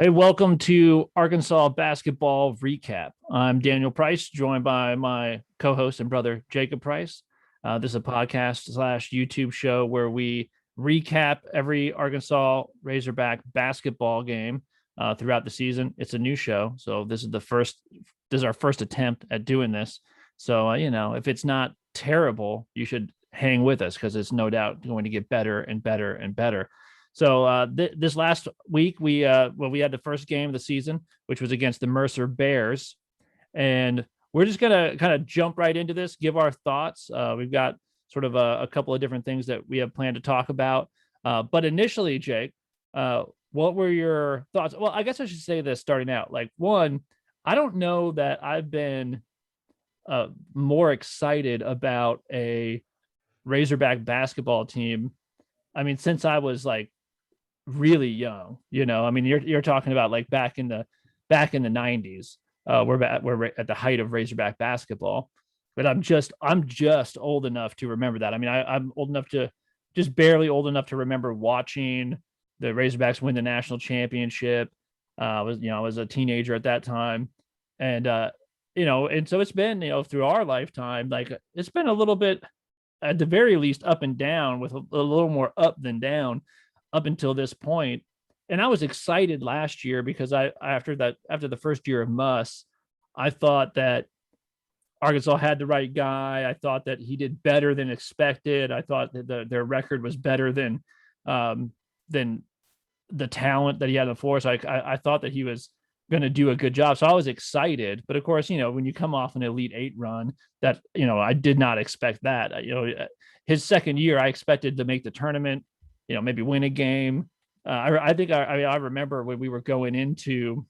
Hey, welcome to Arkansas Basketball Recap. I'm Daniel Price, joined by my co-host and brother Jacob Price. This is a podcast slash YouTube show where we recap every Arkansas Razorback basketball game throughout the season. It's a new show, so this is our first attempt at doing this. So if it's not terrible, you should hang with us because it's no doubt going to get better and better and better. So this last week, we had the first game of the season, which was against the Mercer Bears, and we're just gonna kind of jump right into this, give our thoughts. We've got sort of a couple of different things that we have planned to talk about. But initially, Jake, what were your thoughts? Well, I guess I should say this starting out. Like, one, I don't know that I've been more excited about a Razorback basketball team. I mean, since I was like really young, I mean, you're talking about like back in the 90s. We're at the height of Razorback basketball, but I'm just old enough to remember that. I mean, I'm old enough to just barely old enough to remember watching the Razorbacks win the national championship. I was a teenager at that time, and and so it's been, through our lifetime, like it's been a little bit, at the very least, up and down, with a little more up than down up until this point. And I was excited last year because after the first year of Muss, I thought that Arkansas had the right guy. I thought that he did better than expected. I thought that their record was better than the talent that he had in the force. I thought that he was going to do a good job. So I was excited. But of course, when you come off an Elite Eight run, that, I did not expect that. His second year, I expected to make the tournament, maybe win a game. I remember when we were going into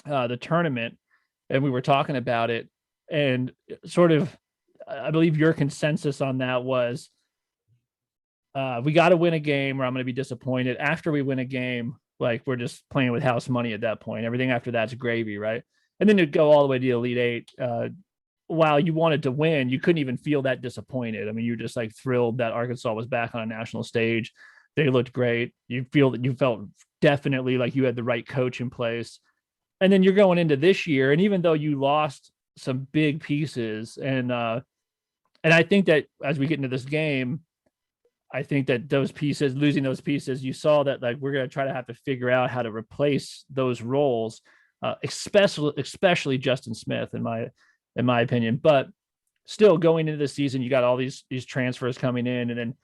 the tournament and we were talking about it, and sort of, I believe your consensus on that was, we got to win a game or I'm going to be disappointed. After we win a game, like, we're just playing with house money at that point. Everything after that's gravy, right? And then to go all the way to the Elite Eight, while you wanted to win, you couldn't even feel that disappointed. I mean, you're just like thrilled that Arkansas was back on a national stage. They looked great. You felt definitely like you had the right coach in place. And then you're going into this year, and even though you lost some big pieces, and I think that as we get into this game, I think that losing those pieces, you saw that, like, we're going to try to have to figure out how to replace those roles, especially Justin Smith, in my opinion. But still, going into the season, you got all these transfers coming in, and then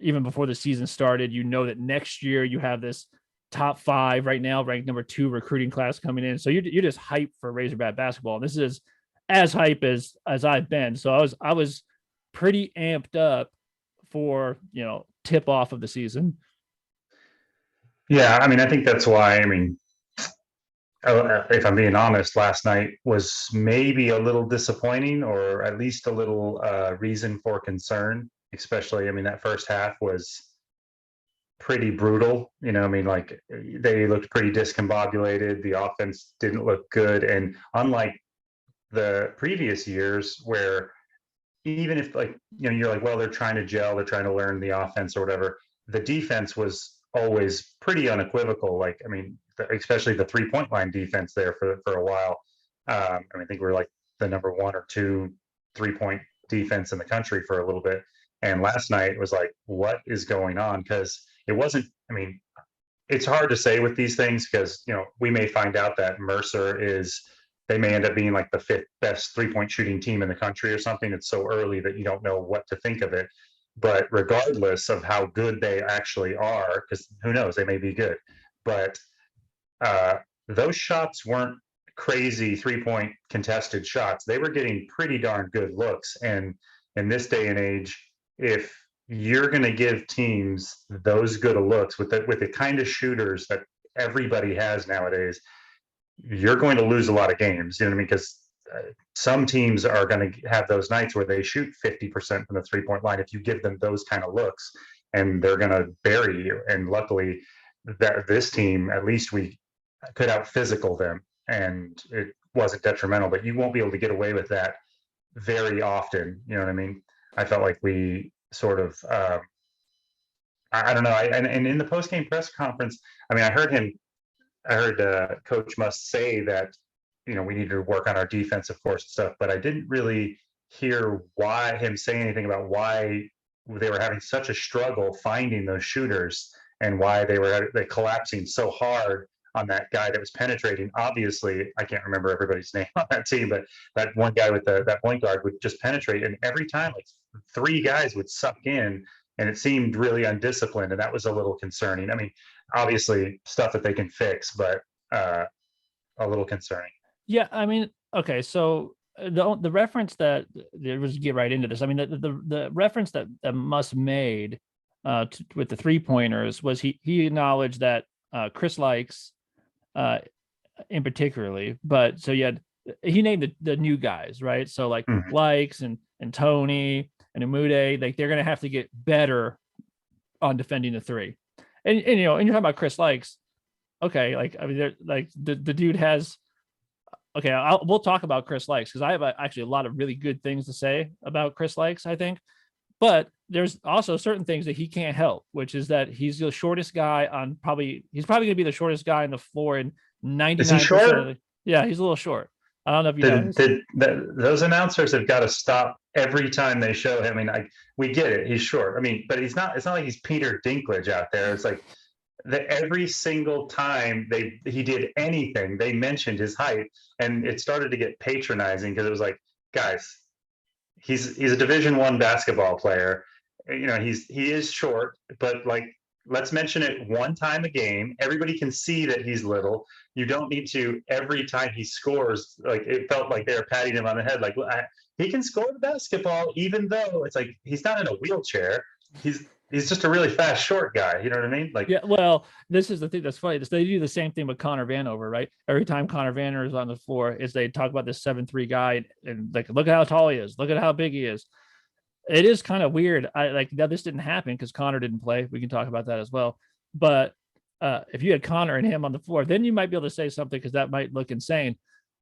even before the season started, that next year you have this top 5 right now, ranked number 2 recruiting class coming in. So you're just hyped for Razorback basketball. And this is as hype as I've been. So I was pretty amped up for, tip off of the season. Yeah, I mean, I think that's why. I mean, if I'm being honest, last night was maybe a little disappointing, or at least a little reason for concern. Especially, I mean, that first half was pretty brutal. I mean, like, they looked pretty discombobulated. The offense didn't look good, and unlike the previous years, where even if, like, you're like, well, they're trying to gel, they're trying to learn the offense or whatever, the defense was always pretty unequivocal. Like, I mean, especially the 3-point line defense there for a while. I mean, I think we were like the number 1 or 2 3-point defense in the country for a little bit. And last night it was like, what is going on? Because it wasn't, I mean, it's hard to say with these things because, we may find out that they may end up being like the 5th best 3-point shooting team in the country or something. It's so early that you don't know what to think of it. But regardless of how good they actually are, because who knows, they may be good. But those shots weren't crazy 3-point contested shots. They were getting pretty darn good looks. And in this day and age, if you're going to give teams those good of looks with the kind of shooters that everybody has nowadays, you're going to lose a lot of games. You know what I mean? Because some teams are going to have those nights where they shoot 50% from the 3-point line if you give them those kind of looks, and they're going to bury you. And luckily, this team, at least we could out physical them, and it wasn't detrimental. But you won't be able to get away with that very often. You know what I mean? I felt like we sort of, I don't know. And in the post-game press conference, I mean, I heard him I heard Coach Must say that, we need to work on our defense, of course, and stuff, but I didn't really hear him say anything about why they were having such a struggle finding those shooters and why they collapsing so hard on that guy that was penetrating. Obviously, I can't remember everybody's name on that team, but that one guy with that point guard would just penetrate, and every time, like, three guys would suck in, and it seemed really undisciplined, and that was a little concerning. I mean, obviously stuff that they can fix, but a little concerning. Yeah, I mean, okay, so the reference that there was, get right into this. I mean, the reference that Musk made with the 3-pointers was he acknowledged that Chris Likes in particularly, but so he named the new guys, right? So like Likes and Tony and Umude, like they're gonna have to get better on defending the 3. And and you're talking about Chris Likes. Okay, like I mean, like the dude has. Okay, we'll talk about Chris Likes because I have actually a lot of really good things to say about Chris Likes, I think. But there's also certain things that he can't help, which is that he's the shortest guy on he's probably going to be the shortest guy on the floor in 99% of the. Yeah, he's a little short. I don't know if you know. Those announcers have got to stop every time they show him. I mean, we get it. He's short. I mean, but it's not like he's Peter Dinklage out there. It's like that every single time he did anything, they mentioned his height, and it started to get patronizing because it was like, guys, he's a Division I basketball player. He is short, but like, let's mention it one time a game. Everybody can see that he's little. You don't need to every time he scores. Like, it felt like they were patting him on the head. Like, he can score the basketball, even though it's like he's not in a wheelchair. He's just a really fast, short guy. You know what I mean? Like, yeah. Well, this is the thing that's funny. They do the same thing with Connor Vanover, right? Every time Connor Vanover is on the floor, they talk about this 7'3" guy and like, look at how tall he is, look at how big he is. It is kind of weird. This didn't happen because Connor didn't play. We can talk about that as well. But if you had Connor and him on the floor, then you might be able to say something because that might look insane.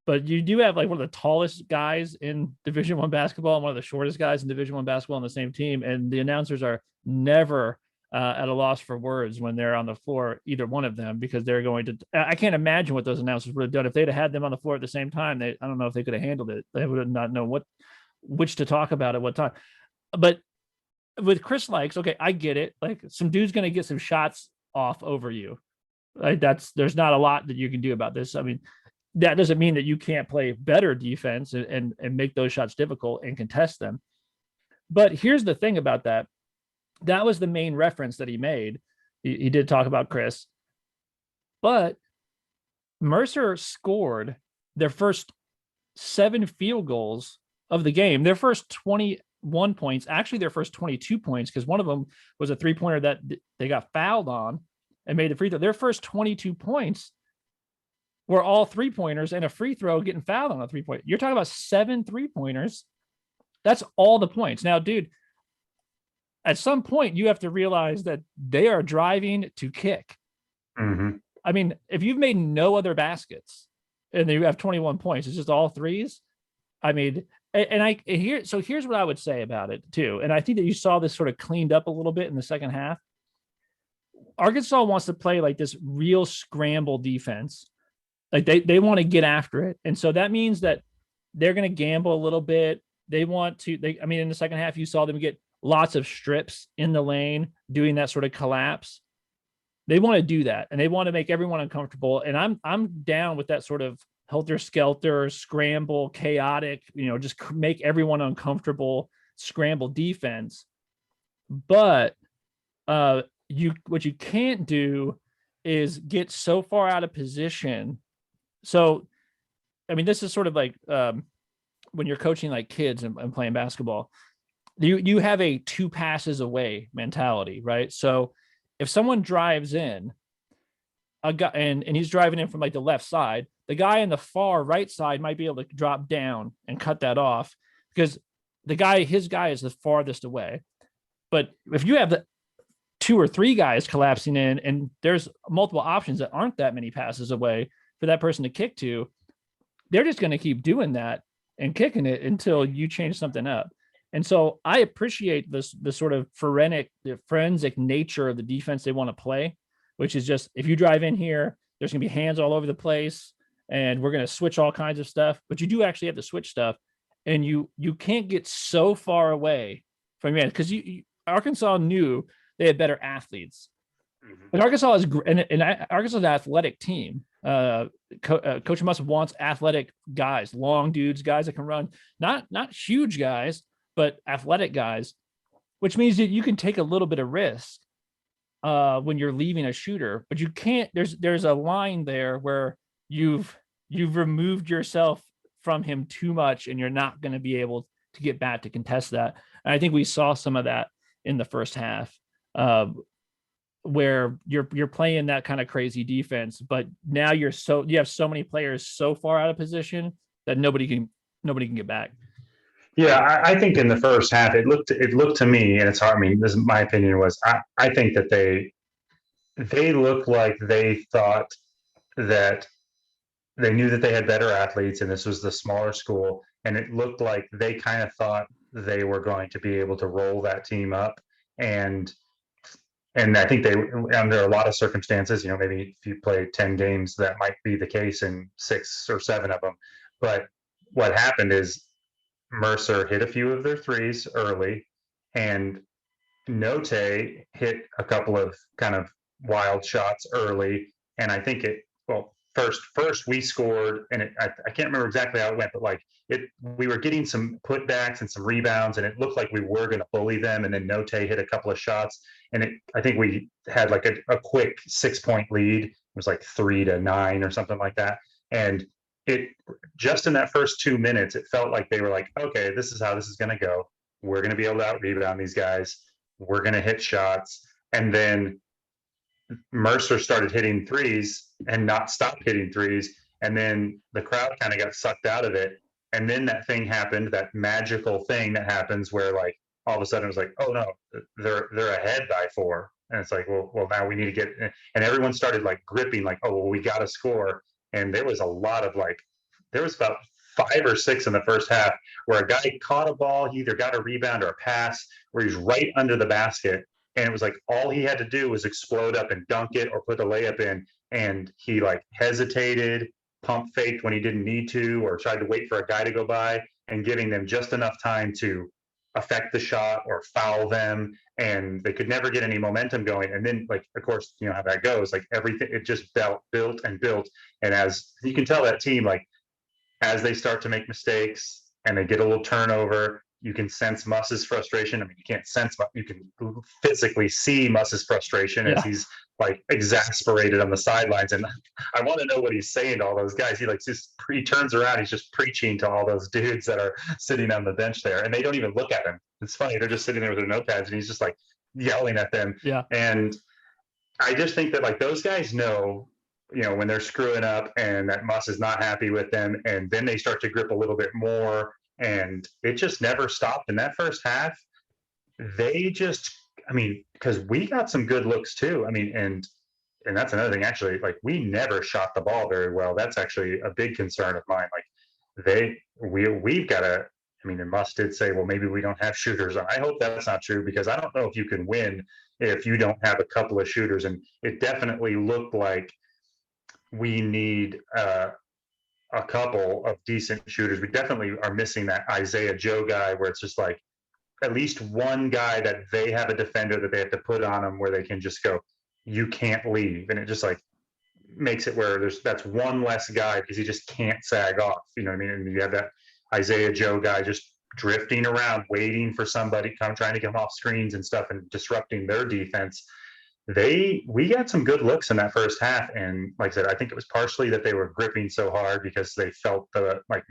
But you do have like one of the tallest guys in Division I basketball and one of the shortest guys in Division I basketball on the same team. And the announcers are never at a loss for words when they're on the floor, either one of them, because they're going to. I can't imagine what those announcers would have done if they'd have had them on the floor at the same time. I don't know if they could have handled it. They would have not known which to talk about at what time. But with Chris Likes, okay, I get it. Like, some dude's going to get some shots off over you. Like, there's not a lot that you can do about this. I mean, that doesn't mean that you can't play better defense and make those shots difficult and contest them. But here's the thing about that. That was the main reference that he made. He did talk about Chris. But Mercer scored their first 7 field goals of the game. Their first 21 points, actually their first 22 points, because one of them was a 3-pointer that they got fouled on and made the free throw. Their first 22 points were all 3-pointers and a free throw getting fouled on a 3-point. You're talking about 7 3-pointers. That's all the points. Now, dude, at some point you have to realize that they are driving to kick. Mm-hmm. I mean, if you've made no other baskets and you have 21 points, it's just all threes. I mean, here's what I would say about it too. And I think that you saw this sort of cleaned up a little bit in the second half. Arkansas wants to play like this real scramble defense. Like they want to get after it. And so that means that they're going to gamble a little bit. They want to, in the second half, you saw them get lots of strips in the lane, doing that sort of collapse. They want to do that, and they want to make everyone uncomfortable. And I'm down with that sort of helter-skelter, scramble, chaotic, just make everyone uncomfortable, scramble defense. But what you can't do is get so far out of position. So, this is sort of like when you're coaching like kids and playing basketball, you have a 2 passes away mentality, right? So if someone drives in, a guy and he's driving in from like the left side, the guy in the far right side might be able to drop down and cut that off because his guy is the farthest away. But if you have the 2 or 3 guys collapsing in and there's multiple options that aren't that many passes away for that person to kick to, they're just going to keep doing that and kicking it until you change something up. And so I appreciate the sort of forensic nature of the defense they want to play, which is just, if you drive in here, there's going to be hands all over the place, and we're going to switch all kinds of stuff. But you do actually have to switch stuff, and you can't get so far away from your because Arkansas knew they had better athletes. And Arkansas is and Arkansas is an athletic team. Coach Muss wants athletic guys, long dudes, guys that can run, not huge guys, but athletic guys, which means that you can take a little bit of risk when you're leaving a shooter, but you can't. There's a line there where you've removed yourself from him too much, and you're not going to be able to get back to contest that. And I think we saw some of that in the first half. Where you're playing that kind of crazy defense, but now you have so many players so far out of position that nobody can get back. Yeah, I think in the first half it looked to me, and it's hard. I mean, this is my opinion was I think that they looked like they thought that they knew that they had better athletes, and this was the smaller school, and it looked like they kind of thought they were going to be able to roll that team up, and I think they, under a lot of circumstances, maybe if you play 10 games, that might be the case in 6 or 7 of them. But what happened is Mercer hit a few of their threes early, and Note hit a couple of kind of wild shots early. And I think first we scored, and I can't remember exactly how it went, but we were getting some putbacks and some rebounds, and it looked like we were going to bully them. And then Note hit a couple of shots, and I think we had like a quick 6-point lead. It was like 3-9 or something like that. And it just in that first 2 minutes, it felt like they were like, okay, this is how this is going to go. We're going to be able to out rebound these guys. We're going to hit shots. And then Mercer started hitting threes and not stopped hitting threes. And then the crowd kind of got sucked out of it. And then that thing happened, that magical thing that happens where all of a sudden it was like, oh no, they're ahead by 4. And it's like, well, now we need to get, and everyone started gripping, oh, well, we got to score. And there was a lot of there was about 5 or 6 in the first half where a guy caught a ball, he either got a rebound or a pass where he's right under the basket. And it was all he had to do was explode up and dunk it or put a layup in. And he hesitated, pump faked when he didn't need to, or tried to wait for a guy to go by, and giving them just enough time to affect the shot or foul them. And they could never get any momentum going. And then of course, you know how that goes, everything, it just built and built. And as you can tell, that team, as they start to make mistakes and they get a little turnover, you can sense Muss's frustration. I mean, you can't sense, but you can physically see Muss's frustration as he's exasperated on the sidelines. And I want to know what he's saying to all those guys. He turns around, he's just preaching to all those dudes that are sitting on the bench there, and they don't even look at him. It's funny. They're just sitting there with their notepads, and he's just yelling at them. Yeah. And I just think that those guys know, when they're screwing up and that Muss is not happy with them, and then they start to grip a little bit more, and it just never stopped. In that first half, they just, because we got some good looks too. And that's another thing, actually, we never shot the ball very well. That's actually a big concern of mine. We've got to, and Muss did say, well, maybe we don't have shooters. I hope that's not true, because I don't know if you can win if you don't have a couple of shooters. And it definitely looked like we need a couple of decent shooters. We definitely are missing that Isaiah Joe guy, where it's just at least one guy that they have a defender that they have to put on them where they can just go, you can't leave. And it just makes it where that's one less guy, because he just can't sag off. You know what I mean? And you have that Isaiah Joe guy just drifting around, waiting for somebody trying to come off screens and stuff and disrupting their defense. We got some good looks in that first half, and like I said, I think it was partially that they were gripping so hard because they felt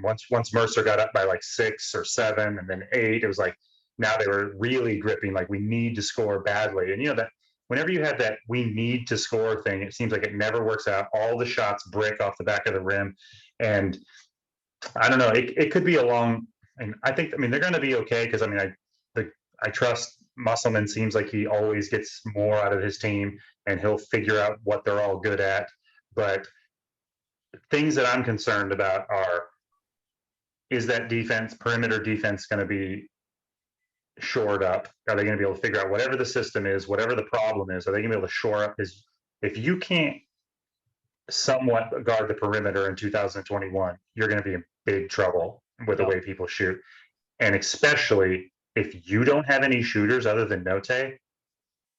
once Mercer got up by 6 or 7 and then 8, it was now they were really gripping, we need to score badly. And that whenever you have that we need to score thing, it seems like it never works out. All the shots break off the back of the rim, and I don't know, it could be a long, and I think they're going to be okay, because I trust Musselman. Seems like he always gets more out of his team, and he'll figure out what they're all good at. But things that I'm concerned about is that perimeter defense going to be shored up? Are they going to be able to figure out whatever the system is, whatever the problem is? Are they going to be able to shore up if you can't somewhat guard the perimeter in 2021, you're going to be in big trouble with the way people shoot. And especially if you don't have any shooters other than Note,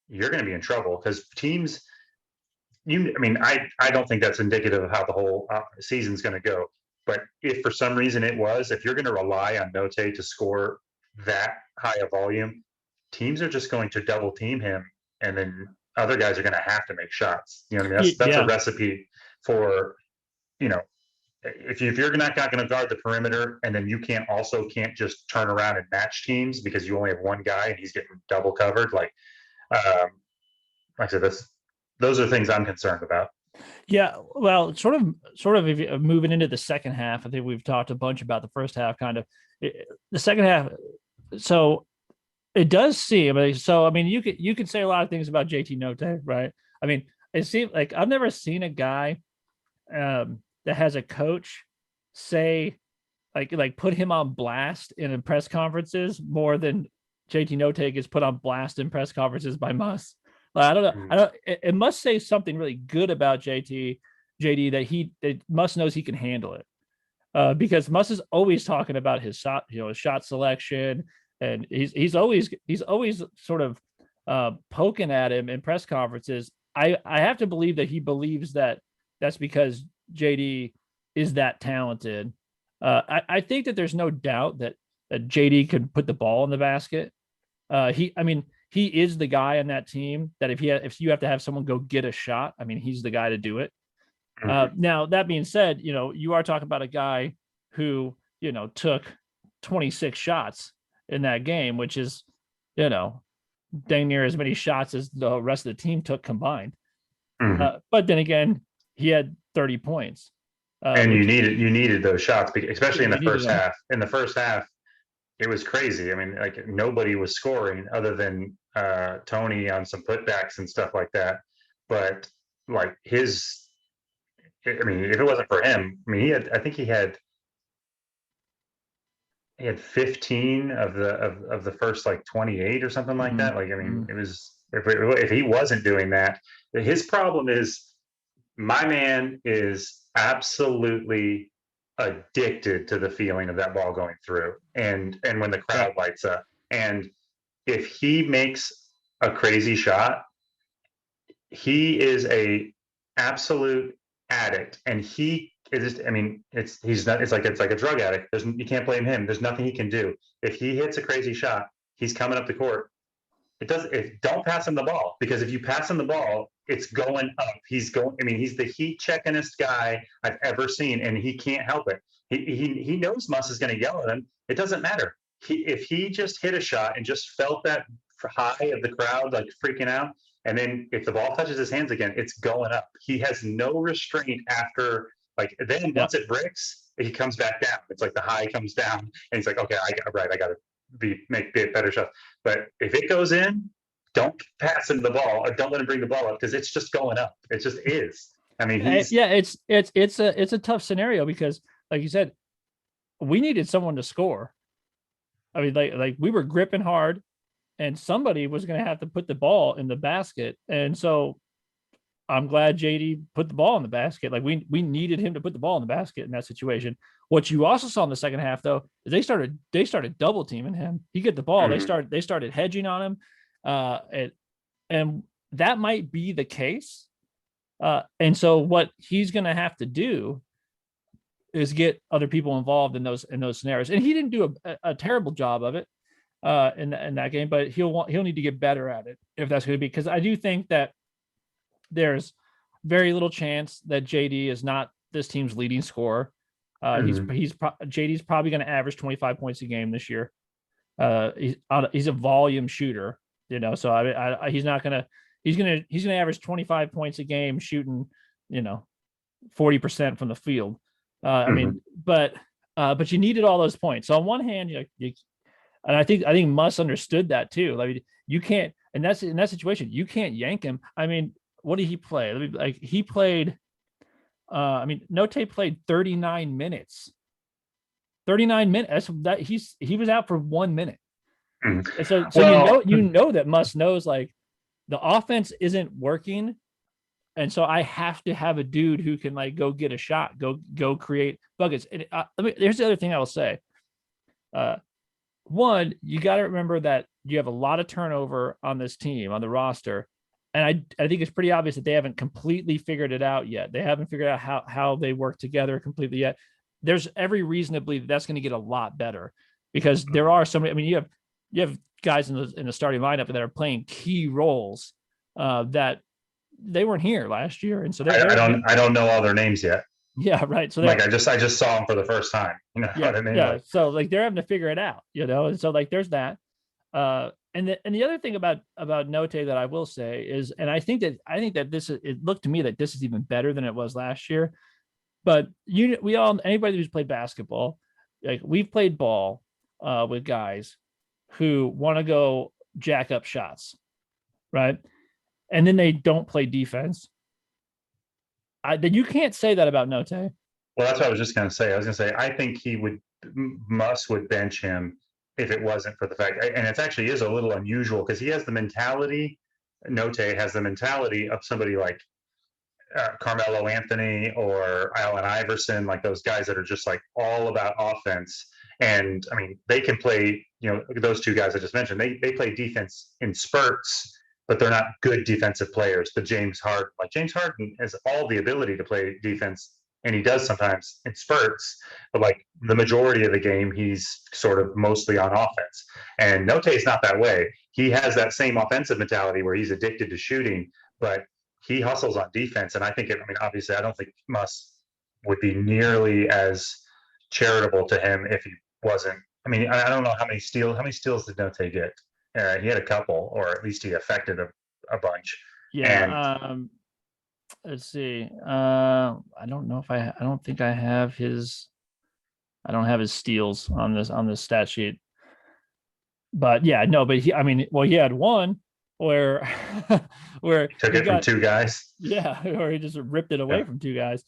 you're going to be in trouble because teams, I don't think that's indicative of how the whole season's going to go. But if for some reason it was, if you're going to rely on Note to score that high a volume, teams are just going to double team him, and then other guys are going to have to make shots. You know what I mean? That's a recipe for, if you're not going to guard the perimeter, and then you can't just turn around and match teams because you only have one guy and he's getting double covered. Like I said, those are things I'm concerned about. Yeah, well, sort of if you're moving into the second half, I think we've talked a bunch about the first half, kind of the second half. So it does seem you could say a lot of things about JT Note, right? I mean, it seems like I've never seen a guy that has a coach say like put him on blast in press conferences more than JT Note gets put on blast in press conferences by Muss. I don't know. It must say something really good about JD that Muss knows he can handle it, because Muss is always talking about his shot, his shot selection, and he's always sort of poking at him in press conferences. I have to believe that he believes that that's because JD is that talented. I think that there's no doubt that JD could put the ball in the basket. He is the guy on that team that if you have to have someone go get a shot, he's the guy to do it. Now, that being said, you are talking about a guy who, took 26 shots in that game, which is, dang near as many shots as the rest of the team took combined. But then again, he had 30 points. And you needed those shots, especially in the first half. In the first half, it was crazy. Nobody was scoring other than Tony on some putbacks and stuff like that. But if it wasn't for him, he had 15 of the first 28 or something like that. It was, if he wasn't doing that, his problem is, my man is absolutely addicted to the feeling of that ball going through and when the crowd lights up. And if he makes a crazy shot, he is a absolute addict, and he is, it's like a drug addict. You can't blame him. There's nothing he can do. If he hits a crazy shot, he's coming up the court. Don't pass him the ball, because if you pass him the ball, it's going up. He's the heat checkingest guy I've ever seen, and he can't help it. He knows Muss is going to yell at him. It doesn't matter. If he just hit a shot and just felt that high of the crowd freaking out, and then if the ball touches his hands again, it's going up. He has no restraint after. Once it breaks, he comes back down. It's like the high comes down, and he's like, okay, I got to make better shots. But if it goes in, don't pass him the ball, or don't let him bring the ball up, because it's just going up. It just is. It's a tough scenario because, like you said, we needed someone to score. We were gripping hard, and somebody was going to have to put the ball in the basket. And so I'm glad JD put the ball in the basket. We needed him to put the ball in the basket in that situation. What you also saw in the second half, though, is they started double teaming him. He get the ball. They started hedging on him. And that might be the case. And so what he's going to have to do is get other people involved in those scenarios. And he didn't do a terrible job of it in that game, but he'll need to get better at it if that's going to be, because I do think that there's very little chance that JD is not this team's leading scorer. JD's probably going to average 25 points a game this year. He's a volume shooter, so he's going to average 25 points a game shooting, 40% from the field. But you needed all those points. So on one hand, and I think Muss understood that too. You can't, and that's in that situation, you can't yank him. What did he play? He played, Note played 39 minutes. 39 minutes. He was out for 1 minute. And so you know that Muss knows the offense isn't working And so I have to have a dude who can like go get a shot, go create buckets. And here's the other thing I will say. One, you got to remember that you have a lot of turnover on this team, on the roster. And I think it's pretty obvious that they haven't completely figured it out yet. They haven't figured out how they work together completely yet. There's every reason to believe that's going to get a lot better, because there are so many. I mean, you have guys in the starting lineup that are playing key roles that they weren't here last year, and so I don't know all their names yet. Yeah, right. So like I just saw them for the first time. You know yeah, what I mean? yeah. Like, So like they're having to figure it out, and so like there's that. And the other thing about Note that I will say is, and I think that this it looked to me that this is even better than it was last year. But anybody who's played basketball, like we've played ball with guys who want to go jack up shots, right? And then they don't play defense. Then you can't say that about Note. well, that's what I was just going to say. I was going to say, I think Muss would bench him if it wasn't for the fact, and it actually is a little unusual because he has the mentality. Note has the mentality of somebody like Carmelo Anthony or Allen Iverson, like those guys that are just like all about offense. And I mean, they can play, those two guys I just mentioned, they play defense in spurts, but they're not good defensive players. But James Harden has all the ability to play defense, and he does sometimes in spurts, but like the majority of the game, he's sort of mostly on offense. And Note is not that way. He has that same offensive mentality where he's addicted to shooting, but he hustles on defense. And obviously, I don't think Muss would be nearly as charitable to him if he wasn't. I mean, I don't know how many steals did Note get? He had a couple, or at least he affected a bunch. Yeah. And, let's see. I don't know if I don't think I have his. I don't have his steals on this stat sheet. But yeah, no. But he had one where where took it from two guys. Yeah, or he just ripped it away from two guys.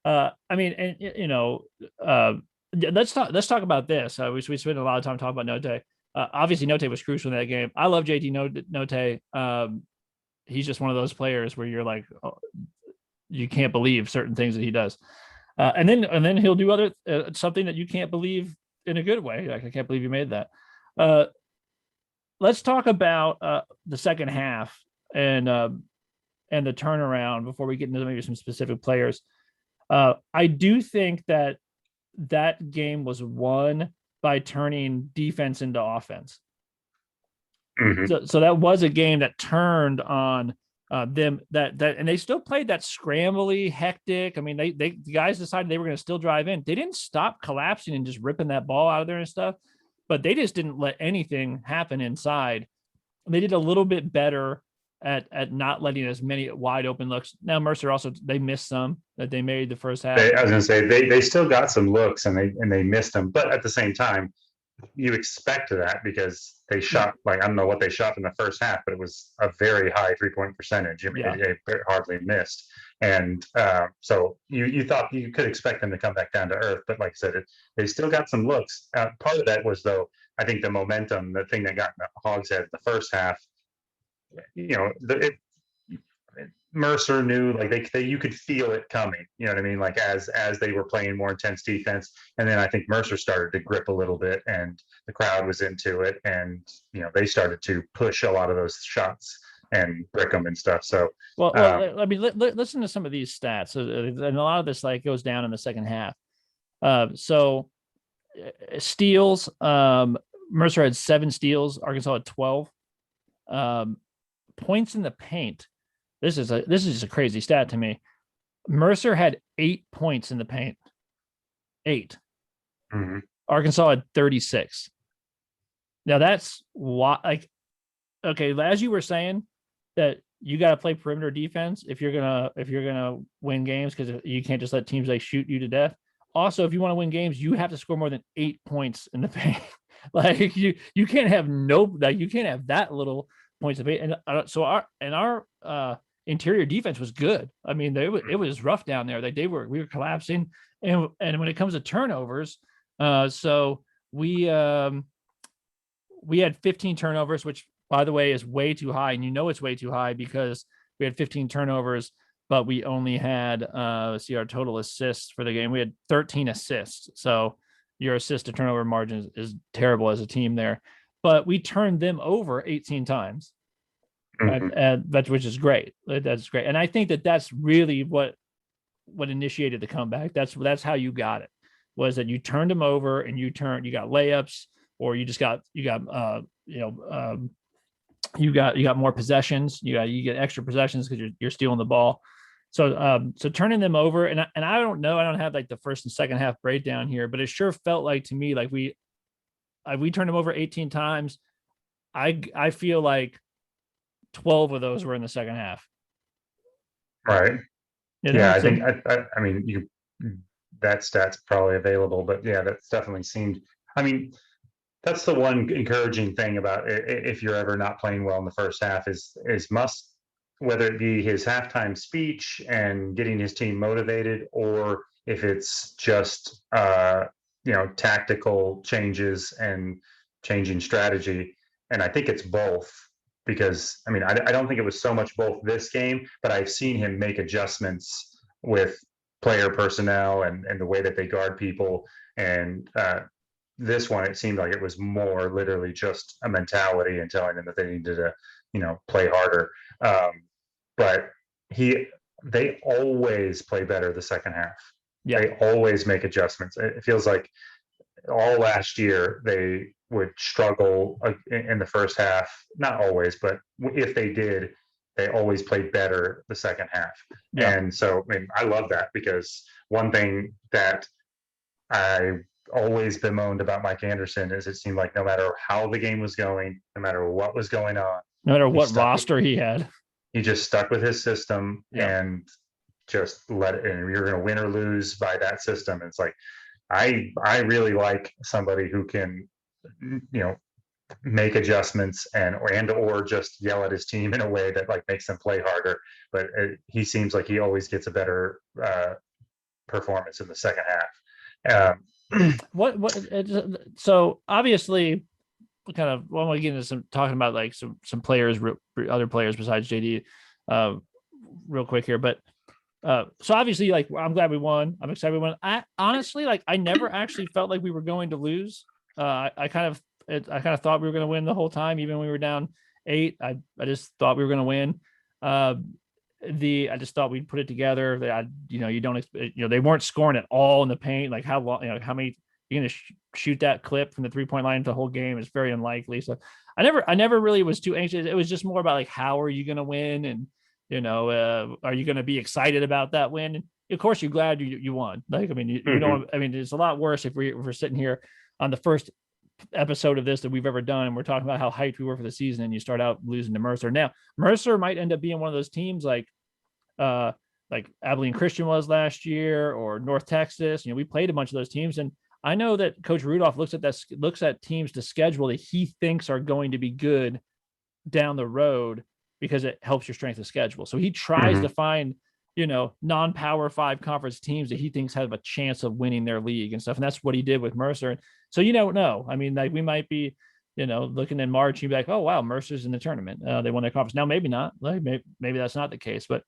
Let's talk about this. We spent a lot of time talking about Note. Obviously, Note was crucial in that game. I love JT Note. He's just one of those players where you're like, you can't believe certain things that he does, and then he'll do other something that you can't believe in a good way. Like, I can't believe you made that. Let's talk about the second half and the turnaround before we get into maybe some specific players. I do think that game was won by turning defense into offense. Mm-hmm. So that was a game that turned on them, and they still played that scrambly, hectic. I mean, the guys decided they were going to still drive in. They didn't stop collapsing and just ripping that ball out of there and stuff, but they just didn't let anything happen inside. They did a little bit better at not letting as many wide open looks. Now Mercer also, they missed some that they made the first half. I was going to say they still got some looks and they missed them, but at the same time, you expect that because they shot, like, I don't know what they shot in the first half, but it was a very high 3-point percentage. I mean, it hardly missed. And so you thought you could expect them to come back down to earth, but like I said, they still got some looks. Part of that was, though, I think the momentum, the thing that got in the Hogs' head the first half, Mercer knew, like, you could feel it coming, you know what I mean? Like, as they were playing more intense defense. And then I think Mercer started to grip a little bit and the crowd was into it. And, they started to push a lot of those shots and brick them and stuff. So, I mean, listen to some of these stats. And a lot of this goes down in the second half. So steals, Mercer had 7 steals. Arkansas had 12. Points in the paint. This is just a crazy stat to me. Mercer had 8 points in the paint. 8. Mm-hmm. Arkansas had 36. Now that's okay. As you were saying, that you got to play perimeter defense if you're gonna win games, because you can't just let teams shoot you to death. Also, if you want to win games, you have to score more than 8 points in the paint. Like, you can't have you can't have that little points of 8. And so our interior defense was good. I mean, it was rough down there. We were collapsing, and when it comes to turnovers, so we had 15 turnovers, which, by the way, is way too high, and it's way too high because we had 15 turnovers but we only had let's see our total assists for the game. We had 13 assists. So your assist to turnover margin is terrible as a team there. But we turned them over 18 times, which is great. That's great, and I think that's really what initiated the comeback. That's how you got it, was that you turned them over and you got layups, or you got more possessions. You get extra possessions because you're stealing the ball. So turning them over, and I don't know, I don't have like the first and second half breakdown here, but it sure felt like to me like we turned them over 18 times. I feel like 12 of those were in the second half. Right. Yeah, I think I mean that stat's probably available, but yeah, that's definitely seemed. I mean, that's the one encouraging thing about if you're ever not playing well in the first half is whether it be his halftime speech and getting his team motivated, or if it's just tactical changes and changing strategy. And I think it's both, because I mean I don't think it was so much both this game, but I've seen him make adjustments with player personnel and the way that they guard people. And this one, it seemed like it was more literally just a mentality and telling them that they needed to, play harder. But they always play better the second half. Yeah. They always make adjustments. It feels like all last year they would struggle in the first half. Not always, but if they did, they always played better the second half. Yeah. And so, I mean, I love that, because one thing that I always bemoaned about Mike Anderson is it seemed like no matter how the game was going, no matter what was going on, no matter what roster he had, he just stuck with his system and just let it. And you're going to win or lose by that system. And it's like, I really like somebody who can, make adjustments or just yell at his team in a way that like makes them play harder. But he seems like he always gets a better performance in the second half. So obviously, kind of when we get into talking about like some players, other players besides JD, real quick here, but so obviously, like, I'm glad we won. I'm excited we won. I honestly, like, I never actually felt like we were going to lose. I kind of thought we were going to win the whole time, even when we were down 8. I just thought we were going to win. I just thought we'd put it together. They weren't scoring at all in the paint. Like how long, how many you're going to shoot that clip from the 3-point line the whole game is very unlikely. So I never really was too anxious. It was just more about like, how are you going to win? And, are you going to be excited about that win? And of course you're glad you won. Like, I mean, you know, I mean, it's a lot worse if we're sitting here on the first episode of this that we've ever done, and we're talking about how hyped we were for the season, and you start out losing to Mercer. Now, Mercer might end up being one of those teams like Abilene Christian was last year, or North Texas. We played a bunch of those teams, and I know that Coach Rudolph looks at teams to schedule that he thinks are going to be good down the road, because it helps your strength of schedule. So he tries to find, non-power 5 conference teams that he thinks have a chance of winning their league and stuff. And that's what he did with Mercer. So you don't know. I mean, like, we might be, looking in March, you'd be like, oh wow, Mercer's in the tournament. They won their conference. Now, maybe not. Like maybe that's not the case, but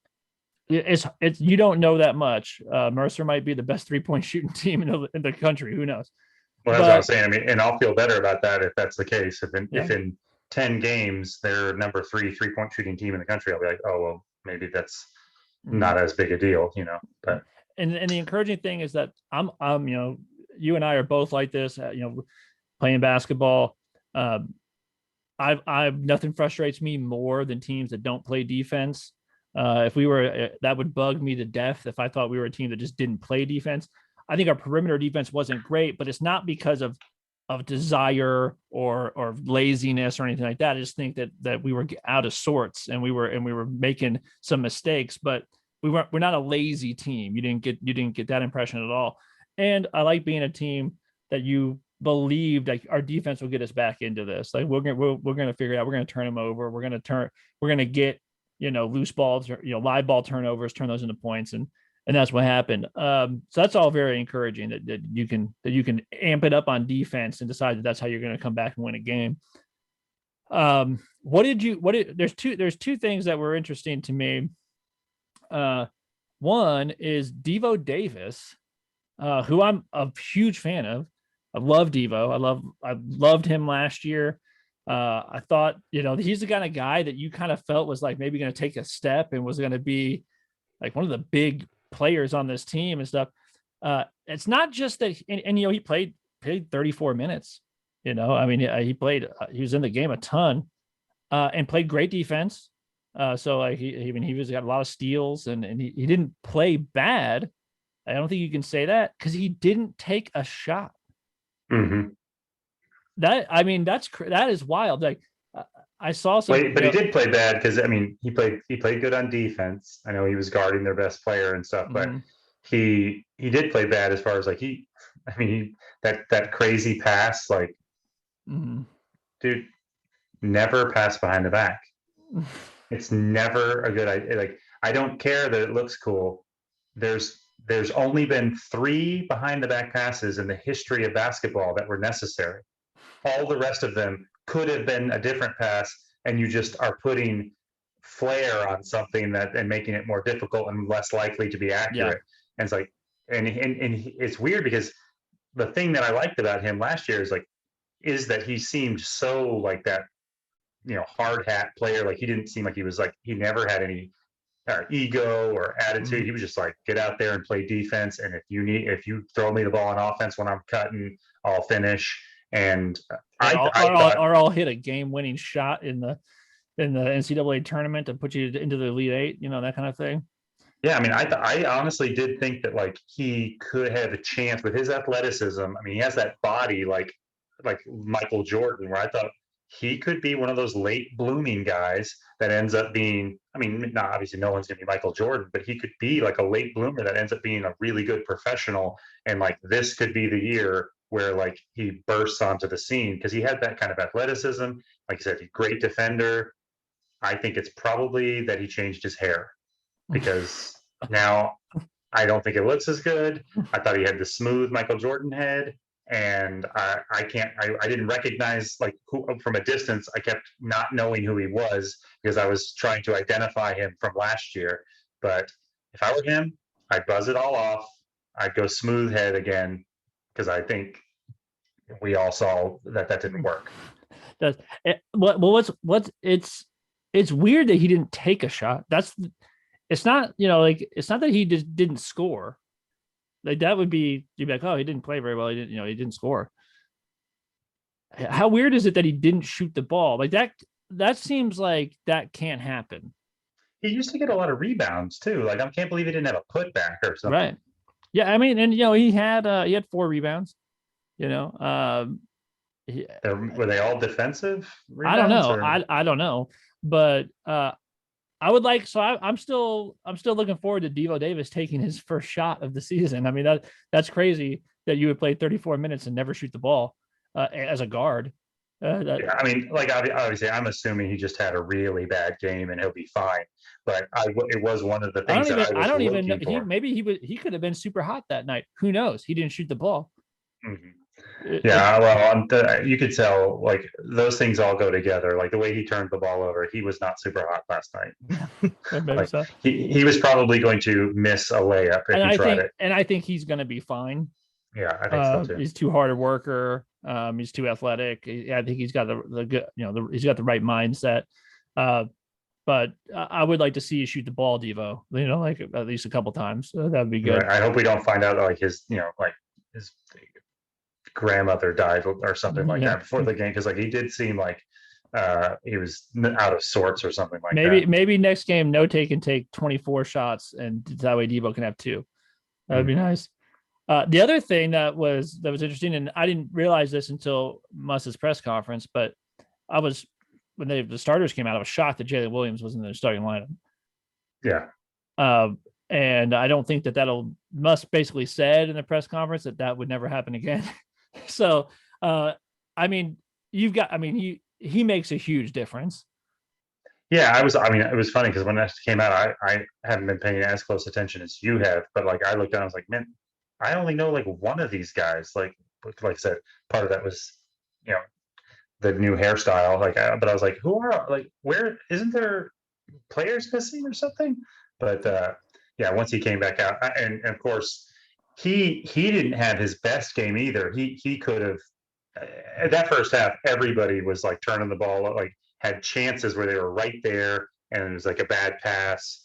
it's you don't know that much. Mercer might be the best 3-point shooting team in the country. Who knows? Well, that's what I was saying. I mean, and I'll feel better about that if that's the case. If in 10 games they're number 3 3-point shooting team in the country, I'll be like, oh well, maybe that's not as big a deal, But and the encouraging thing is that I'm you and I are both like this, playing basketball. I've nothing frustrates me more than teams that don't play defense. If we were, that would bug me to death if I thought we were a team that just didn't play defense. I think our perimeter defense wasn't great, but it's not because of desire or laziness or anything like that. I just think that we were out of sorts, and we were making some mistakes, but we're not a lazy team. You didn't get that impression at all. And I like being a team that you believed like our defense will get us back into this. Like we're gonna figure it out. We're gonna turn them over. We're gonna get loose balls or live ball turnovers, turn those into points, and that's what happened. So that's all very encouraging that you can amp it up on defense and decide that that's how you're going to come back and win a game. There's two things that were interesting to me. One is Devo Davis, who I'm a huge fan of. I love Devo. I loved him last year. I thought, he's the kind of guy that you kind of felt was like maybe going to take a step and was going to be like one of the big players on this team and stuff. It's not just that, and he played 34 minutes. He was in the game a ton, and played great defense. So like he was got a lot of steals and he didn't play bad. I don't think you can say that because he didn't take a shot. Mm-hmm. That is wild. Like I saw some, but he did play bad because he played good on defense. I know he was guarding their best player and stuff, but he did play bad as far as like that crazy pass, like dude, never pass behind the back. It's never a good idea. Like, I don't care that it looks cool. There's only been 3 behind the back passes in the history of basketball that were necessary. All the rest of them could have been a different pass, and you just are putting flair on something and making it more difficult and less likely to be accurate. Yeah. And it's like, and it's weird because the thing that I liked about him last year is that he seemed so like that, hard hat player. Like, he didn't seem like he was like, he never had any ego or attitude. He was just like, get out there and play defense. And if you throw me the ball on offense when I'm cutting, I'll finish. And I'll hit a game-winning shot in the NCAA tournament to put you into the Elite Eight, that kind of thing. Yeah, I honestly did think that like he could have a chance with his athleticism. He has that body like Michael Jordan, where I thought he could be one of those late blooming guys that ends up being, not obviously no one's going to be Michael Jordan, but he could be like a late bloomer that ends up being a really good professional. And like, this could be the year where like he bursts onto the scene because he had that kind of athleticism. Like I said, he's a great defender. I think it's probably that he changed his hair because now I don't think it looks as good. I thought he had the smooth Michael Jordan head. And I didn't recognize, like, who from a distance. I kept not knowing who he was because I was trying to identify him from last year. But if I were him, I'd buzz it all off. I'd go smooth head again because I think we all saw that didn't work. It's weird that he didn't take a shot. It's not that he just didn't score. Like, that would be, you'd be like, oh, he didn't play very well. He didn't score. How weird is it that he didn't shoot the ball? Like, that seems like that can't happen. He used to get a lot of rebounds too. Like, I can't believe he didn't have a putback or something. Right. Yeah. And he had 4 rebounds, were they all defensive rebounds? I don't know. I don't know, but, I would like, so I'm still looking forward to Devo Davis taking his first shot of the season. That's crazy that you would play 34 minutes and never shoot the ball as a guard. Obviously, I'm assuming he just had a really bad game and he'll be fine. But it was one of the things I don't even know. He could have been super hot that night. Who knows? He didn't shoot the ball. Mm-hmm. Yeah, well, you could tell, like, those things all go together. Like, the way he turned the ball over, he was not super hot last night. Like, so. He was probably going to miss a layup if he tried it. And I think he's going to be fine. Yeah, I think so too. He's too hard a worker. He's too athletic. I think he's got the good, he's got the right mindset. But I would like to see you shoot the ball, Devo. Like at least a couple times. That would be good. Right. I hope we don't find out like his grandmother died or something like that before the game, because like he did seem like he was out of sorts or something like that. Maybe next game Note can take 24 shots and that way Devo can have 2. That would be nice. The other thing that was interesting, and I didn't realize this until Muss's press conference, but when the starters came out, I was shocked that Jalen Williams was in the starting lineup. Yeah. And I don't think that Muss basically said in the press conference that would never happen again. So, he makes a huge difference. Yeah, it was funny because when that came out, I haven't been paying as close attention as you have, but like I looked down, I was like, man, I only know like one of these guys. Like I said, part of that was, the new hairstyle. Like, but I was like, where isn't there players missing or something? But yeah, once he came back out, and of course he didn't have his best game either. He could have that first half. Everybody was like turning the ball, like had chances where they were right there, and it was like a bad pass.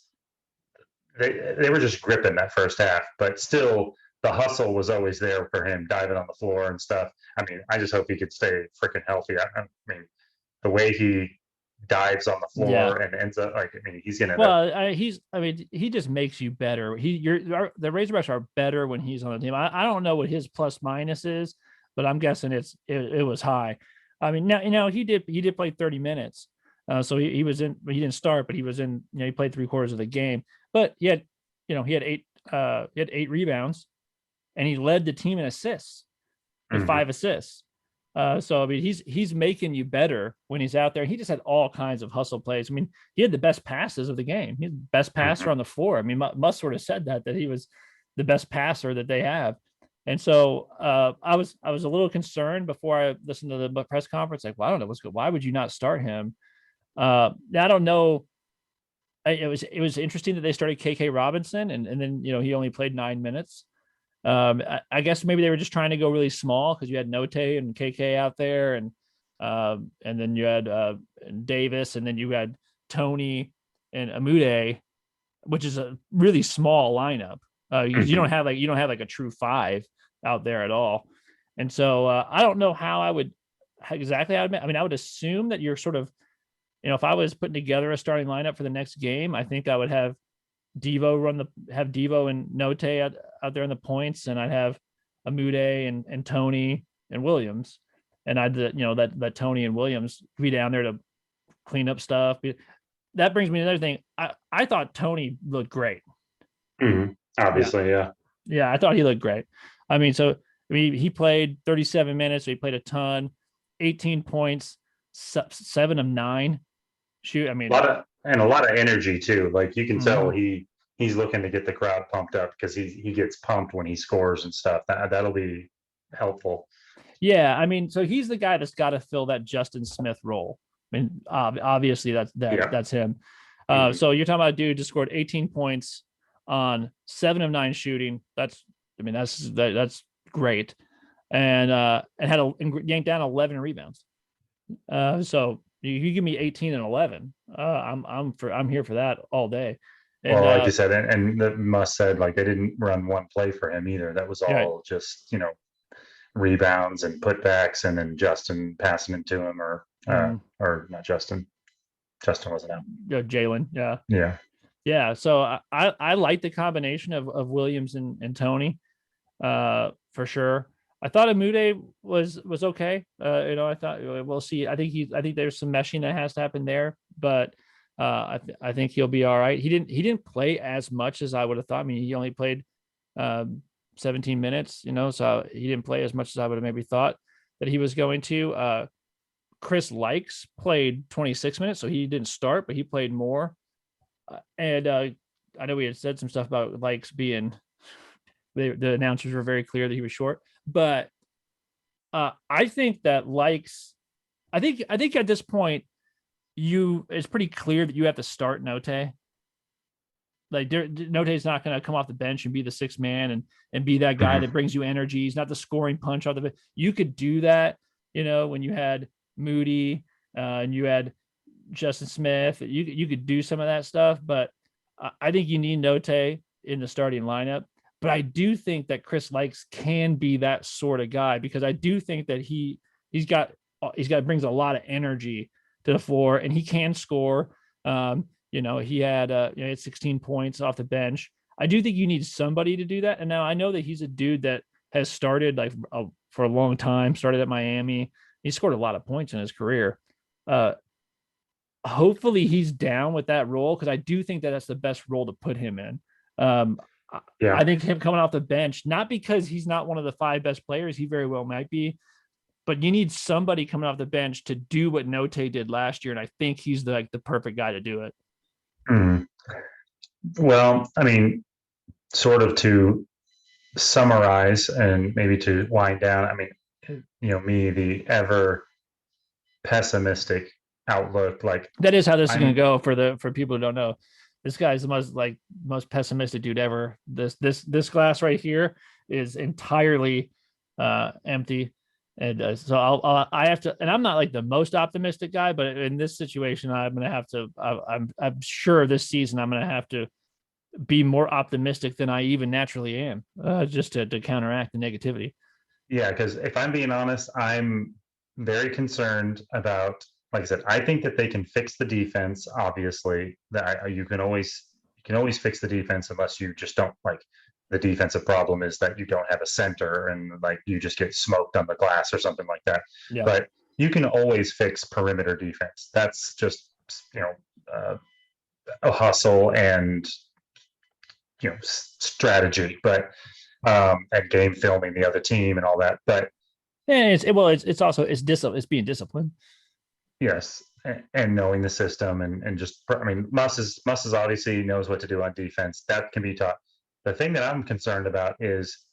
They were just gripping that first half, but still the hustle was always there for him, diving on the floor and stuff. I mean, I just hope he could stay freaking healthy. I mean, the way he dives on the Yeah. floor and ends up like, I mean, he's gonna end up. Well, he just makes you better. The Razorbacks are better when he's on the team. I don't know what his plus minus is, but I'm guessing it was high. I mean, now he did play 30 minutes. So he was in, he didn't start, but he was in, he played 3/4 of the game, but he had eight rebounds, and he led the team in assists with 5 assists. So I mean, he's making you better when he's out there. He just had all kinds of hustle plays. I mean, he had the best passes of the game. He's the best passer on the floor. I mean, Musk sort of said that he was the best passer that they have. And so I was a little concerned before I listened to the press conference. Like, well, I don't know what's good. Why would you not start him? I don't know. It was interesting that they started KK Robinson, and then he only played 9 minutes. I guess maybe they were just trying to go really small because you had Note and KK out there, and then you had Davis, and then you had Tony and Amude, which is a really small lineup. You don't have like a true five out there at all, and so I don't know how I would exactly. I mean, I would assume that you're sort of, if I was putting together a starting lineup for the next game, I think I would have Devo and Note out there in the points, and I'd have Amude and Tony and Williams, and I'd that Tony and Williams be down there to clean up stuff. That brings me to another thing. I thought Tony looked great. Obviously, yeah, I thought he looked great. I mean, he played 37 minutes, so he played a ton, 18 points, 7 of 9 shoot. I mean, a lot of energy too. Like you can tell he's looking to get the crowd pumped up because he gets pumped when he scores and stuff. That'll be helpful. Yeah, I mean, so he's the guy that's got to fill that Justin Smith role. I mean, obviously that's him. So you're talking about a dude just scored 18 points on 7 of 9 shooting. That's great, and yanked down 11 rebounds. So you give me 18 and 11. I'm here for that all day. And, well, like you said, and Musk said like they didn't run one play for him either. That was all just rebounds and putbacks, and then Justin passing it to him, or not Justin. Justin wasn't out. Jalen, yeah. So I like the combination of Williams and Tony, for sure. I thought Amude was okay. I thought we'll see. I think there's some meshing that has to happen there, but I think he'll be all right. He didn't play as much as I would have thought. I mean, he only played 17 minutes, so he didn't play as much as I would have maybe thought that he was going to. Chris Likes played 26 minutes, so he didn't start, but he played more. And I know we had said some stuff about Likes being. The announcers were very clear that he was short, but I think that Likes. I think at this point, it's pretty clear that you have to start Note. Like Note is not going to come off the bench and be the sixth man and be that guy that brings you energy. He's not the scoring punch off the bench. You could do that, when you had Moody and you had Justin Smith. You could do some of that stuff, but I think you need Note in the starting lineup. But I do think that Chris Likes can be that sort of guy, because I do think that he brings a lot of energy to the floor, and he can score. He had 16 points off the bench. I do think you need somebody to do that. And now I know that he's a dude that has started for a long time, started at Miami. He scored a lot of points in his career. Hopefully he's down with that role, because I do think that that's the best role to put him in. I think him coming off the bench, not because he's not one of the 5 best players, he very well might be, but you need somebody coming off the bench to do what Note did last year, and I think he's the perfect guy to do it. Well, I mean, sort of to summarize and maybe to wind down, I mean, me, the ever pessimistic outlook, like that is how this is going to go for people who don't know. this guy's the most pessimistic dude ever. This glass right here is entirely empty. And so I have to, and I'm not like the most optimistic guy, but in this situation, I'm gonna have to. I'm sure this season I'm gonna have to be more optimistic than I even naturally am, just to counteract the negativity. Yeah, because if I'm being honest, I'm very concerned about, like I said, I think that they can fix the defense. Obviously, that you can always fix the defense unless you just don't like the defensive problem is that you don't have a center and like you just get smoked on the glass or something like that. Yeah. But you can always fix perimeter defense. That's just a hustle and strategy, but and game filming the other team and all that. But And it's also it's being disciplined. yes, and knowing the system and just I mean Muss is obviously knows what to do on defense. That can be taught. The thing that I'm concerned about is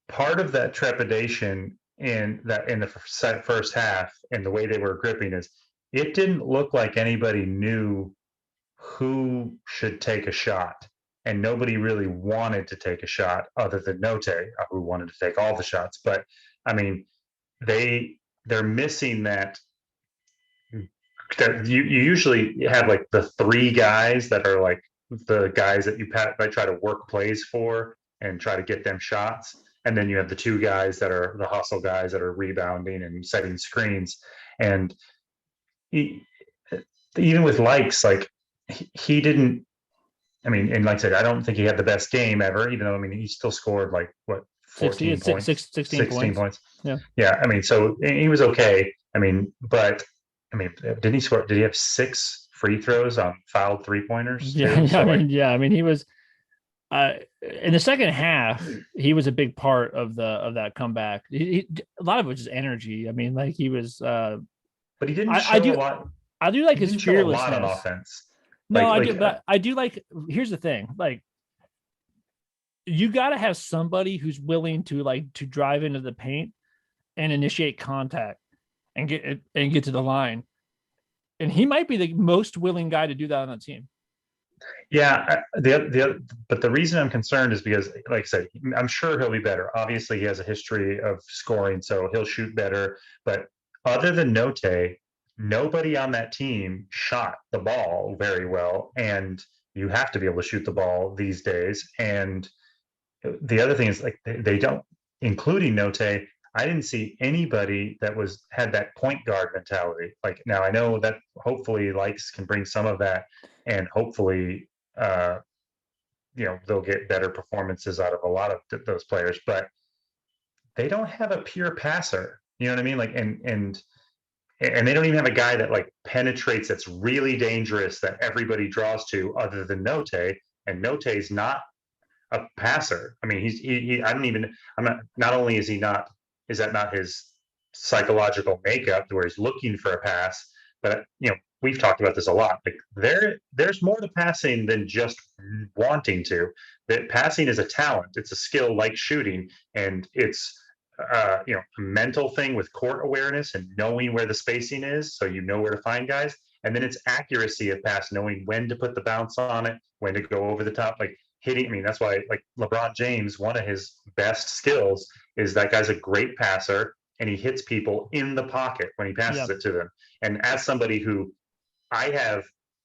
part of that trepidation in the first half and the way they were gripping is it didn't look like anybody knew who should take a shot. And nobody really wanted to take a shot other than Note, who wanted to take all the shots. But I mean, they're missing that. That you usually have like the three guys that are like the guys that you might try to work plays for and try to get them shots. And then you have the two guys that are the hustle guys that are rebounding and setting screens. And even with likes, like he didn't. I mean, and like I said, I don't think he had the best game ever, even though, I mean, he still scored like, what, 14 points? 16 points. Yeah. Yeah. I mean, so he was okay. I mean, but, I mean, did he have 6 free throws on fouled 3-pointers? Yeah. So, I mean, he was, in the second half, he was a big part of that comeback. A lot of it was just energy. I mean, like he was, but he didn't show a lot. I do like He his didn't show a fearlessness. lot on offense. No, I do, but I do like. Here's the thing: like, you got to have somebody who's willing to drive into the paint and initiate contact and get to the line. And he might be the most willing guy to do that on the team. Yeah, but the reason I'm concerned is because, like I said, I'm sure he'll be better. Obviously, he has a history of scoring, so he'll shoot better. But other than Note, nobody on that team shot the ball very well, and you have to be able to shoot the ball these days. And the other thing is, like, they don't, including Note. I didn't see anybody that had that point guard mentality. Like, now I know that hopefully Likes can bring some of that, and hopefully, they'll get better performances out of a lot of those players. But they don't have a pure passer. You know what I mean? Like, and they don't even have a guy that like penetrates that's really dangerous that everybody draws to other than Note. And Note's not a passer. I mean, not only is he not, is that not his psychological makeup where he's looking for a pass, but we've talked about this a lot. Like there's more to passing than just wanting to. That passing is a talent. It's a skill like shooting, and it's a mental thing with court awareness and knowing where the spacing is, so you know where to find guys. And then it's accuracy of pass, knowing when to put the bounce on it, when to go over the top, like hitting. I mean, that's why like LeBron James, one of his best skills is that guy's a great passer, and he hits people in the pocket when he passes it to them. And as somebody who, I have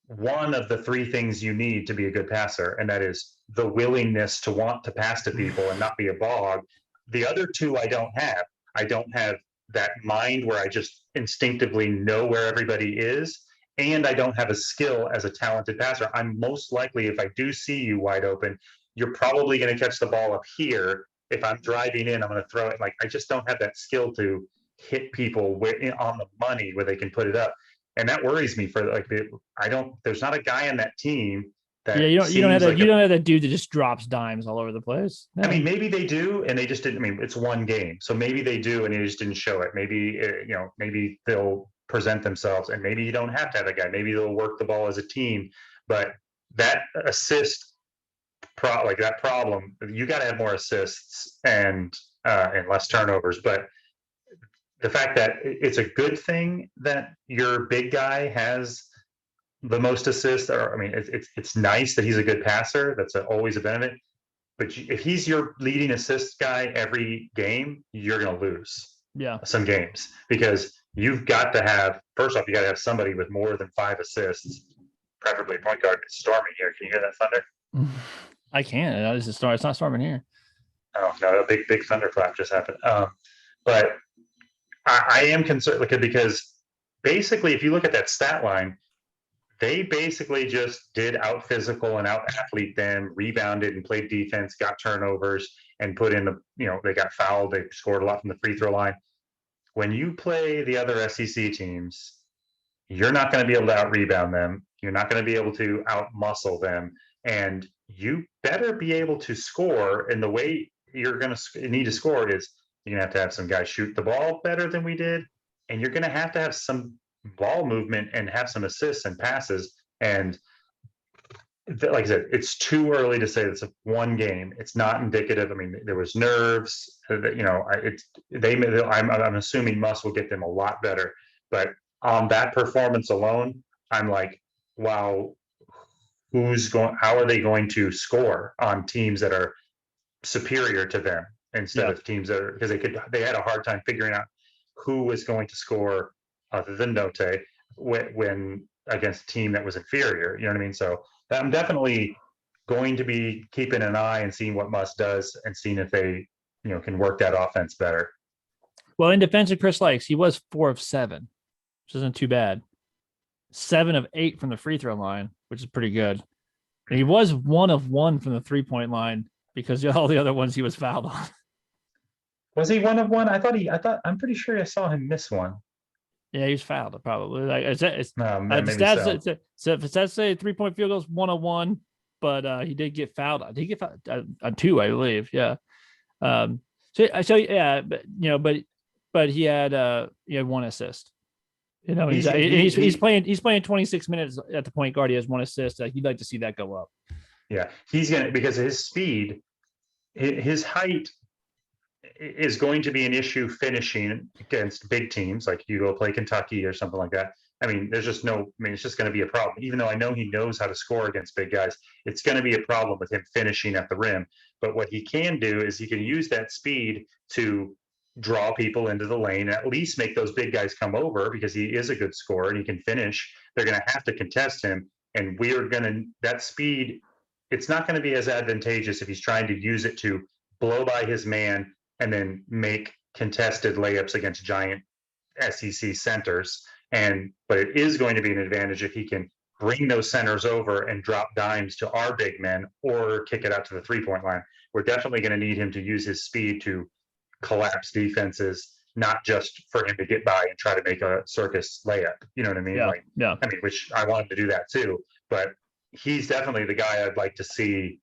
one of the 3 things you need to be a good passer, and that is the willingness to want to pass to people and not be a bog. The other 2 I don't have. I don't have that mind where I just instinctively know where everybody is, and I don't have a skill as a talented passer. I'm most likely, if I do see you wide open, you're probably going to catch the ball up here. If I'm driving in, I'm going to throw it. Like, I just don't have that skill to hit people on the money where they can put it up. And that worries me for like, there's not a guy on that team that you don't have that dude that just drops dimes all over the place. I mean, maybe they do, and they just didn't. I mean, it's one game, so maybe they do, and they just didn't show it. Maybe maybe they'll present themselves, and maybe you don't have to have a guy. Maybe they'll work the ball as a team. But that assist, that problem, you got to have more assists and less turnovers. But the fact that it's a good thing that your big guy has the most assists. Or I mean, it's nice that he's a good passer. That's always a benefit. But if he's your leading assist guy every game, you're going to lose Yeah. some games because you've got to have, first off, you got to have somebody with more than 5 assists, preferably a point guard. It's storming here. Can you hear that thunder? I can't. It's not storming here. Oh, no, a big thunderclap just happened. But I am concerned because basically, if you look at that stat line, they basically just did out physical and out athlete them, rebounded and played defense, got turnovers, and put in they got fouled. They scored a lot from the free throw line. When you play the other SEC teams, you're not going to be able to out rebound them. You're not going to be able to out muscle them. And you better be able to score. And the way you're going to need to score is you're going to have some guys shoot the ball better than we did. And you're going to have some ball movement and have some assists and passes. And like I said, it's too early to say it's one game. It's not indicative. I mean, there was nerves. I'm assuming Muss will get them a lot better. But on that performance alone, I'm like, wow, how are they going to score on teams that are superior to them instead of teams that are, because they had a hard time figuring out who was going to score other than Note when against a team that was inferior. You know what I mean? So I'm definitely going to be keeping an eye and seeing what Muss does and seeing if they, can work that offense better. Well, in defense of Chris Likes, he was 4 of 7, which isn't too bad. 7 of 8 from the free throw line, which is pretty good. And he was 1 of 1 from the 3-point line because all the other ones he was fouled on. Was he 1 of 1? I'm pretty sure I saw him miss one. Yeah, he was fouled probably. Like the stats say 3-point field goals 1 of 1, but he did get fouled. Did he get fouled on 2? I believe. Yeah. So yeah, but he had 1 assist. He's playing 26 minutes at the point guard. He has 1 assist. You'd like to see that go up. Yeah, he's gonna, because of his speed, his height is going to be an issue finishing against big teams, like you go play Kentucky or something like that. I mean, it's just going to be a problem. Even though I know he knows how to score against big guys, it's going to be a problem with him finishing at the rim. But what he can do is he can use that speed to draw people into the lane, and at least make those big guys come over because he is a good scorer and he can finish. They're going to have to contest him. And that speed, it's not going to be as advantageous if he's trying to use it to blow by his man and then make contested layups against giant SEC centers. But it is going to be an advantage if he can bring those centers over and drop dimes to our big men or kick it out to the 3-point line. We're definitely going to need him to use his speed to collapse defenses, not just for him to get by and try to make a circus layup. You know what I mean? Yeah. I mean, which I want him to do that too, but he's definitely the guy I'd like to see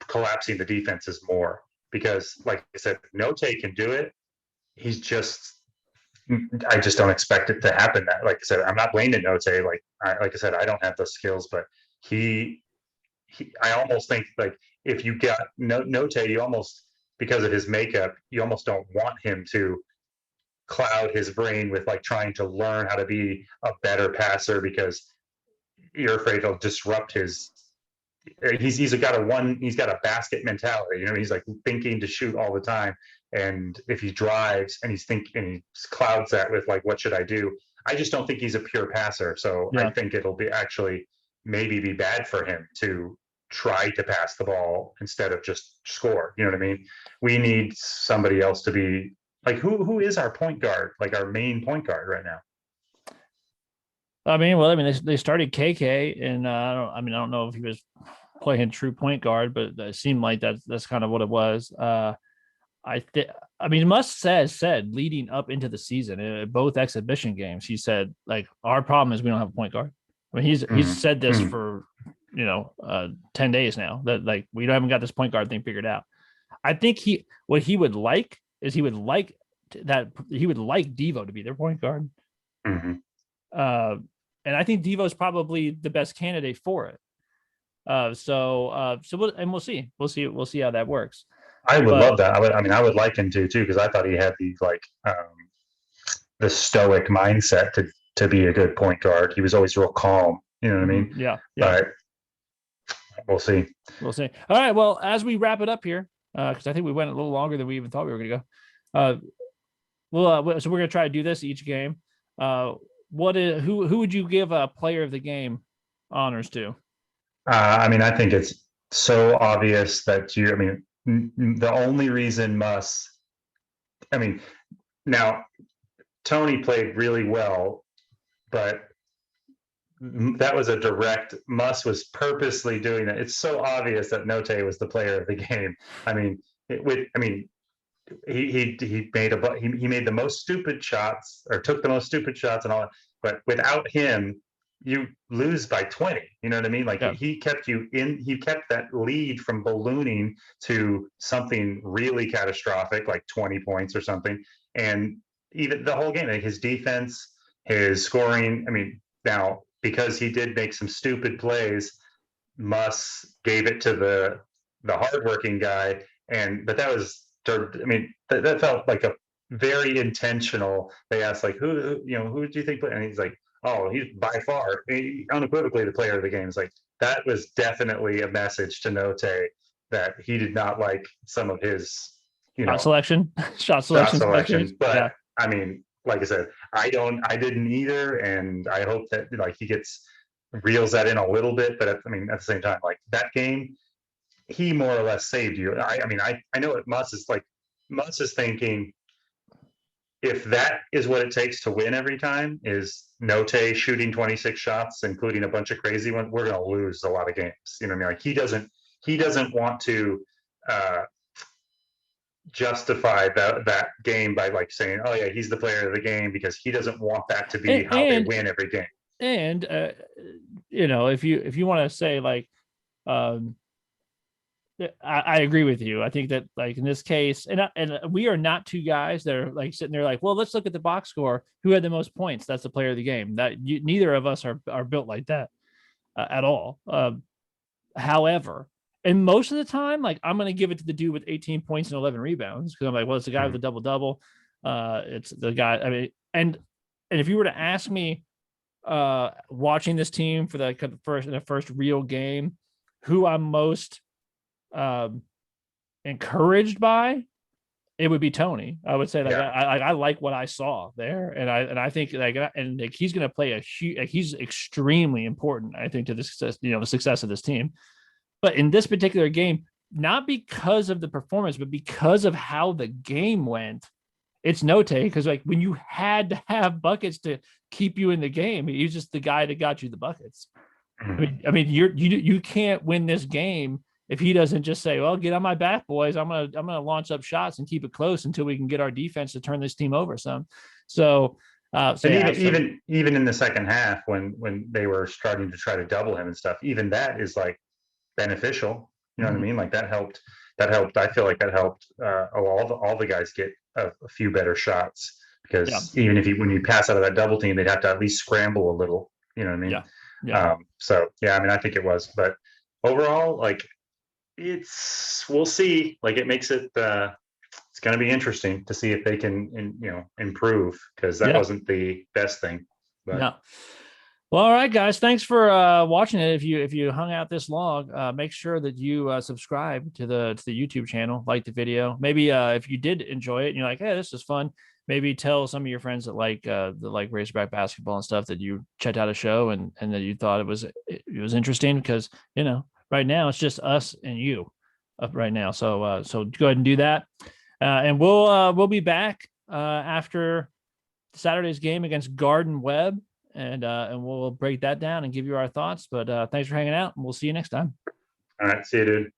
collapsing the defenses more. Because, like I said, Note can do it. I just don't expect it to happen. Like I said, I'm not blaming Note. Like I said, I don't have those skills, but I almost think like if you got Note, you almost, because of his makeup, you almost don't want him to cloud his brain with like trying to learn how to be a better passer because you're afraid it'll disrupt his. He's got a basket mentality. He's like thinking to shoot all the time. And if he drives and he's thinking, and he clouds that with like, what should I do? I just don't think he's a pure passer. So I think it'll be actually maybe be bad for him to try to pass the ball instead of just score. You know what I mean? We need somebody else to be like, who is our point guard, like our main point guard right now? They started KK, and I don't know if he was playing true point guard, but it seemed like that's kind of what it was. Muss said leading up into the season, both exhibition games, he said like our problem is we don't have a point guard. I mean, he's said this for 10 days now, that like we haven't got this point guard thing figured out. I think he would like Devo to be their point guard. And I think Devo is probably the best candidate for it. We'll see. We'll see how that works. I would love that. I would like him to too, because I thought he had the stoic mindset to to be a good point guard. He was always real calm. You know what I mean? Yeah. But we'll see. We'll see. All right. Well, as we wrap it up here, because I think we went a little longer than we even thought we were going to go. So we're going to try to do this each game. Who would you give a player of the game honors to? I mean, I think it's so obvious that the only reason now Tony played really well, but that was a direct. Muss was purposely doing that. It's so obvious that Note was the player of the game. I mean, he made the most stupid shots, or took the most stupid shots and all that. But without him, you lose by 20. You know what I mean? Like he kept that lead from ballooning to something really catastrophic, like 20 points or something. And even the whole game, like his defense, his scoring. I mean, now because he did make some stupid plays, Muss gave it to the hardworking guy, but that was. I mean, that felt like a very intentional. They asked, like, who do you think? And he's like, oh, he's by far, unequivocally the player of the game. It's like, that was definitely a message to Note that he did not like some of his, shot selection. But yeah. I mean, like I said, I didn't either, and I hope that like he reels that in a little bit. But at the same time, like that game, he more or less saved you. I know what Muss is like. Muss is thinking, if that is what it takes to win every time, is Note shooting 26 shots, including a bunch of crazy ones, we're going to lose a lot of games. You know what I mean? Like he doesn't want to justify that game by like saying, oh yeah, he's the player of the game, because he doesn't want that to be how they win every game. And if you want to say like, I agree with you. I think that like in this case, and we are not two guys that are like sitting there like, well, let's look at the box score. Who had the most points? That's the player of the game. Neither of us are built like that at all. However, and most of the time, like I'm going to give it to the dude with 18 points and 11 rebounds, because I'm like, well, it's the guy with the double. It's the guy. I mean, and if you were to ask me, watching this team for the first real game, who I'm most encouraged by, it would be Tony. I would say like I like what I saw there, and I think like he's going to play a huge. Like, he's extremely important, I think, to the success, the success of this team. But in this particular game, not because of the performance, but because of how the game went, it's Note. Because like when you had to have buckets to keep you in the game, he's just the guy that got you the buckets. I mean, you can't win this game if he doesn't just say, well, get on my back, boys. I'm gonna launch up shots and keep it close until we can get our defense to turn this team over some. Even in the second half, when they were starting to try to double him and stuff, even that is like beneficial. You know what I mean? Like that helped. I feel like that helped all the guys get a few better shots, because even when you pass out of that double team, they'd have to at least scramble a little. You know what I mean? Yeah. I think it was, but overall, like we'll see. Like it makes it. It's going to be interesting to see if they can, improve, because that wasn't the best thing. But. No. Well, all right, guys. Thanks for watching it. If you hung out this long, make sure that you subscribe to the YouTube channel, like the video. Maybe if you did enjoy it and you're like, hey, this is fun, maybe tell some of your friends that like Razorback basketball and stuff, that you checked out a show and that you thought it was interesting, because right now it's just us and you right now. So go ahead and do that, and we'll be back after Saturday's game against Garden Webb. And we'll break that down and give you our thoughts. But thanks for hanging out, and we'll see you next time. All right. See you, dude.